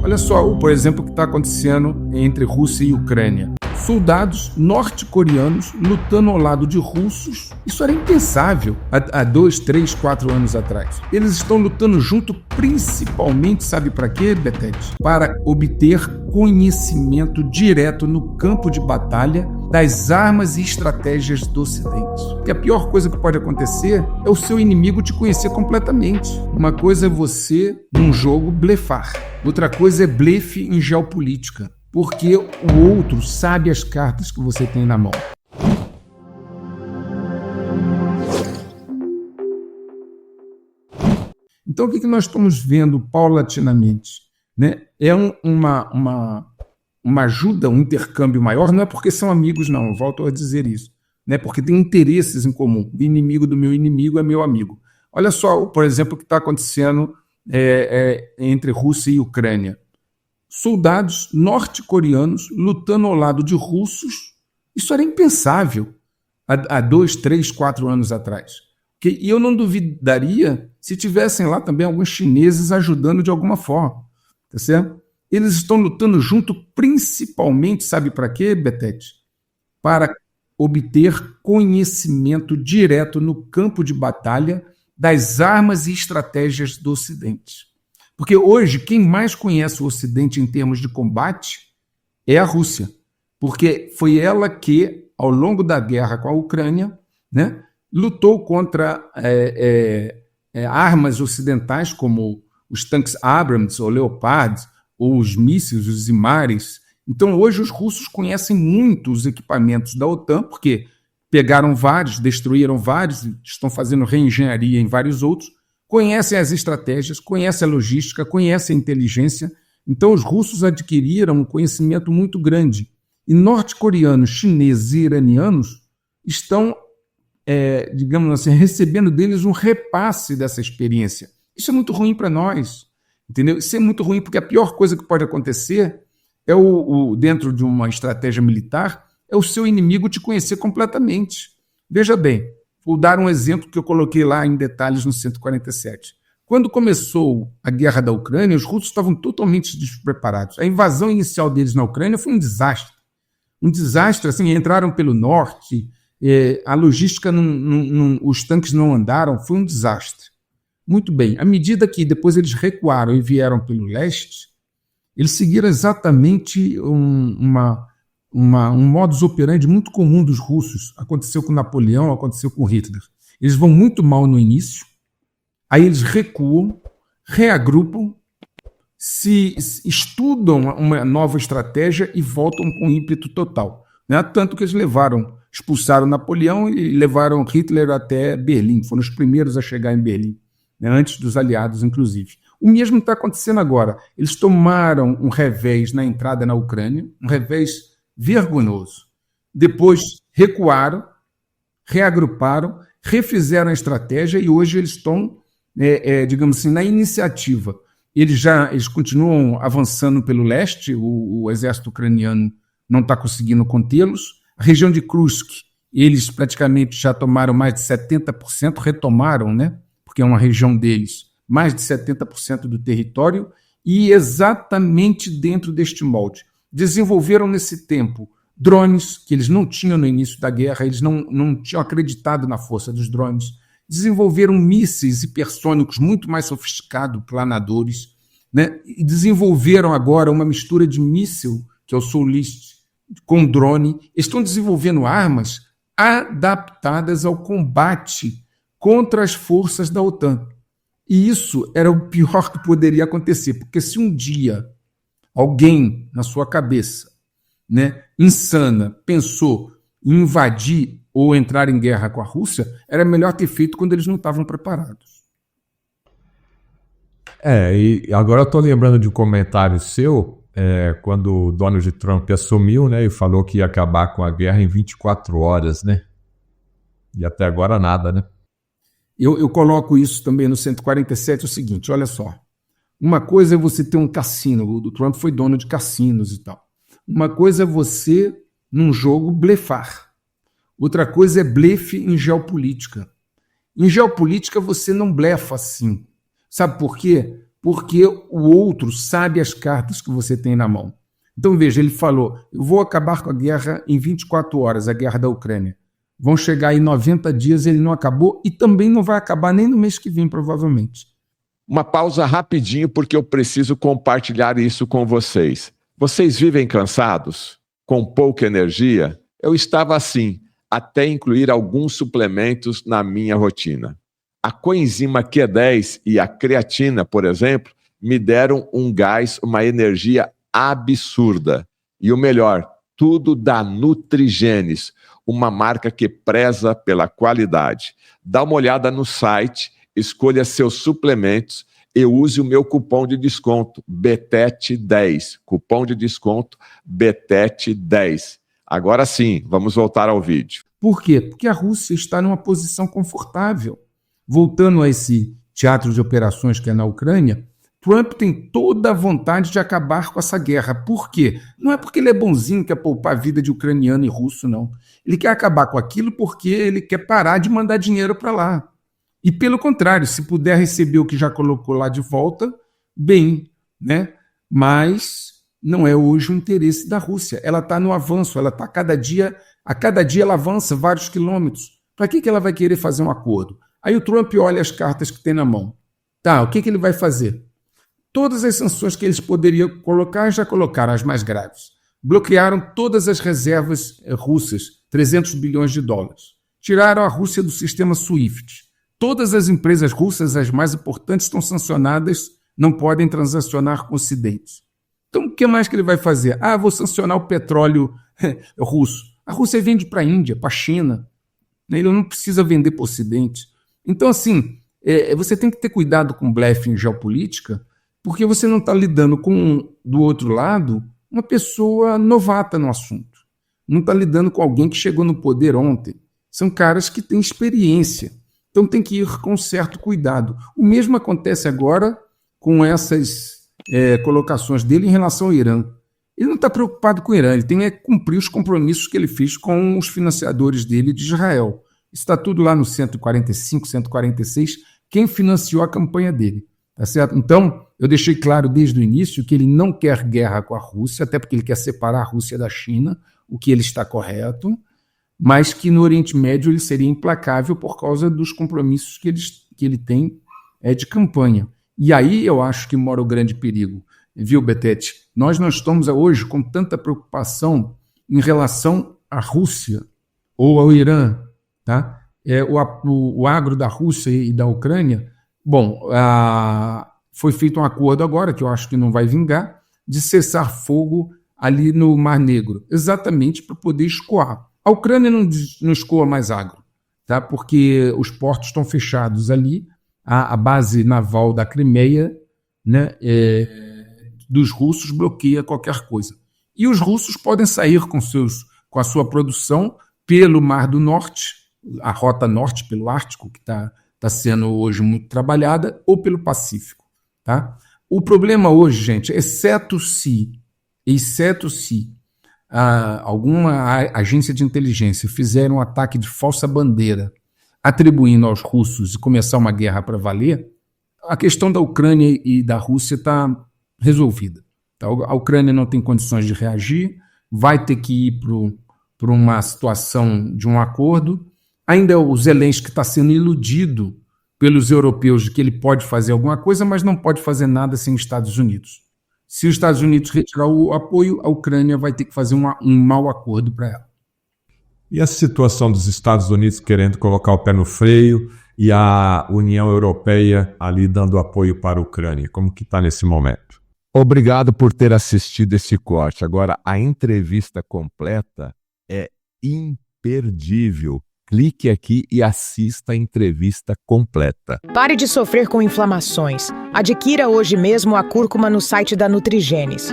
Olha só, por exemplo, o que está acontecendo entre Rússia e Ucrânia. Soldados norte-coreanos lutando ao lado de russos. Isso era impensável há 2, 3, 4 anos atrás. Eles estão lutando junto principalmente, sabe para quê, Betete? Para obter conhecimento direto no campo de batalha das armas e estratégias do Ocidente. Porque a pior coisa que pode acontecer é o seu inimigo te conhecer completamente. Uma coisa é você, num jogo, blefar. Outra coisa é blefe em geopolítica. Porque o outro sabe as cartas que você tem na mão. Então, o que nós estamos vendo paulatinamente? Né? É uma ajuda, um intercâmbio maior, não é porque são amigos, não, eu volto a dizer isso. Né? Porque tem interesses em comum. O inimigo do meu inimigo é meu amigo. Olha só, por exemplo, o que está acontecendo entre Rússia e Ucrânia. Soldados norte-coreanos lutando ao lado de russos. Isso era impensável há 2, 3, 4 anos atrás. E eu não duvidaria se tivessem lá também alguns chineses ajudando de alguma forma. Tá certo? Eles estão lutando junto principalmente, sabe para quê, Betete? Para obter conhecimento direto no campo de batalha das armas e estratégias do Ocidente. Porque hoje, quem mais conhece o Ocidente em termos de combate é a Rússia. Porque foi ela que, ao longo da guerra com a Ucrânia, né, lutou contra armas ocidentais, como os tanques Abrams, ou Leopard, ou os mísseis, os HIMARS. Então, hoje, os russos conhecem muito os equipamentos da OTAN, porque pegaram vários, destruíram vários, estão fazendo reengenharia em vários outros, conhecem as estratégias, conhecem a logística, conhecem a inteligência. Então, os russos adquiriram um conhecimento muito grande. E norte-coreanos, chineses e iranianos estão, digamos assim, recebendo deles um repasse dessa experiência. Isso é muito ruim para nós, entendeu? Isso é muito ruim porque a pior coisa que pode acontecer é dentro de uma estratégia militar, é o seu inimigo te conhecer completamente. Veja bem, vou dar um exemplo que eu coloquei lá em detalhes no 147. Quando começou a guerra da Ucrânia, os russos estavam totalmente despreparados. A invasão inicial deles na Ucrânia foi um desastre. Um desastre, assim, entraram pelo norte, a logística, os tanques não andaram, foi um desastre. Muito bem, à medida que depois eles recuaram e vieram pelo leste, eles seguiram exatamente um modus operandi muito comum dos russos. Aconteceu com Napoleão, aconteceu com Hitler. Eles vão muito mal no início, aí eles recuam, reagrupam, se estudam uma nova estratégia e voltam com ímpeto total. Né? Tanto que eles expulsaram Napoleão e levaram Hitler até Berlim. Foram os primeiros a chegar em Berlim, né? Antes dos aliados, inclusive. O mesmo está acontecendo agora. Eles tomaram um revés na entrada na Ucrânia, um revés vergonhoso. Depois recuaram, reagruparam, refizeram a estratégia e hoje eles estão, digamos assim, na iniciativa. Eles continuam avançando pelo leste, o exército ucraniano não está conseguindo contê-los. A região de Kursk, eles praticamente já tomaram mais de 70%, retomaram, né? Porque é uma região deles, mais de 70% do território, e exatamente dentro deste molde. Desenvolveram nesse tempo drones que eles não tinham no início da guerra, eles não tinham acreditado na força dos drones. Desenvolveram mísseis hipersônicos muito mais sofisticados, planadores, né? E desenvolveram agora uma mistura de míssil, que é o Soulist, com drone. Estão desenvolvendo armas adaptadas ao combate contra as forças da OTAN. E isso era o pior que poderia acontecer, porque se um dia alguém na sua cabeça, né, insana, pensou em invadir ou entrar em guerra com a Rússia, era melhor ter feito quando eles não estavam preparados. E agora eu estou lembrando de um comentário seu, quando o Donald Trump assumiu, né, e falou que ia acabar com a guerra em 24 horas, né? E até agora nada, né? Eu coloco isso também no 147, o seguinte, olha só. Uma coisa é você ter um cassino, o Trump foi dono de cassinos e tal. Uma coisa é você, num jogo, blefar. Outra coisa é blefe em geopolítica. Em geopolítica você não blefa assim. Sabe por quê? porque o outro sabe as cartas que você tem na mão. Então, veja, ele falou, eu vou acabar com a guerra em 24 horas, a guerra da Ucrânia. Vão chegar em 90 dias, ele não acabou e também não vai acabar nem no mês que vem, provavelmente. Uma pausa rapidinho, porque eu preciso compartilhar isso com vocês. Vocês vivem cansados? Com pouca energia? Eu estava assim, até incluir alguns suplementos na minha rotina. A coenzima Q10 e a creatina, por exemplo, me deram um gás, uma energia absurda. E o melhor, tudo da Nutrigenes, uma marca que preza pela qualidade. Dá uma olhada no site, escolha seus suplementos e use o meu cupom de desconto, BETET10. Cupom de desconto, BETET10. Agora sim, vamos voltar ao vídeo. Por quê? Porque a Rússia está numa posição confortável. Voltando a esse teatro de operações que é na Ucrânia, Trump tem toda a vontade de acabar com essa guerra. Por quê? Não é porque ele é bonzinho, quer poupar a vida de ucraniano e russo, não. Ele quer acabar com aquilo porque ele quer parar de mandar dinheiro para lá. E pelo contrário, se puder receber o que já colocou lá de volta, bem, né? Mas não é hoje o interesse da Rússia. Ela está no avanço, ela está a cada dia ela avança vários quilômetros. Para que ela vai querer fazer um acordo? Aí o Trump olha as cartas que tem na mão. Tá, o que ele vai fazer? Todas as sanções que eles poderiam colocar, já colocaram as mais graves. Bloquearam todas as reservas russas, 300 bilhões de dólares. Tiraram a Rússia do sistema SWIFT. Todas as empresas russas, as mais importantes, estão sancionadas, não podem transacionar com o Ocidente. Então, o que mais que ele vai fazer? Vou sancionar o petróleo russo. A Rússia vende para a Índia, para a China. Ele não precisa vender para o Ocidente. Então, assim, você tem que ter cuidado com blefe em geopolítica, porque você não está lidando com, do outro lado, uma pessoa novata no assunto. Não está lidando com alguém que chegou no poder ontem. São caras que têm experiência. Então tem que ir com certo cuidado. O mesmo acontece agora com essas colocações dele em relação ao Irã. Ele não está preocupado com o Irã, ele tem que cumprir os compromissos que ele fez com os financiadores dele de Israel. Está tudo lá no 145, 146, quem financiou a campanha dele. Tá certo? Então, eu deixei claro desde o início que ele não quer guerra com a Rússia, até porque ele quer separar a Rússia da China, o que ele está correto, mas que no Oriente Médio ele seria implacável por causa dos compromissos que ele tem de campanha. E aí eu acho que mora o grande perigo. Viu, Betete? Nós não estamos hoje com tanta preocupação em relação à Rússia ou ao Irã. Tá? O agro da Rússia e da Ucrânia, foi feito um acordo agora, que eu acho que não vai vingar, de cessar fogo ali no Mar Negro, exatamente para poder escoar. A Ucrânia não escoa mais agro, tá? Porque os portos estão fechados ali, a base naval da Crimeia, né, dos russos bloqueia qualquer coisa. E os russos podem sair com a sua produção pelo Mar do Norte, a rota norte pelo Ártico, que está sendo hoje muito trabalhada, ou pelo Pacífico. Tá? O problema hoje, gente, exceto se alguma agência de inteligência fizer um ataque de falsa bandeira atribuindo aos russos e começar uma guerra para valer, a questão da Ucrânia e da Rússia está resolvida. Tá? A Ucrânia não tem condições de reagir, vai ter que ir para uma situação de um acordo. Ainda o Zelensky está sendo iludido pelos europeus de que ele pode fazer alguma coisa, mas não pode fazer nada sem os Estados Unidos. Se os Estados Unidos retirar o apoio, a Ucrânia vai ter que fazer um mau acordo para ela. E a situação dos Estados Unidos querendo colocar o pé no freio e a União Europeia ali dando apoio para a Ucrânia? Como que está nesse momento? Obrigado por ter assistido esse corte. Agora, a entrevista completa é imperdível. Clique aqui e assista a entrevista completa. Pare de sofrer com inflamações. Adquira hoje mesmo a cúrcuma no site da Nutrigenes.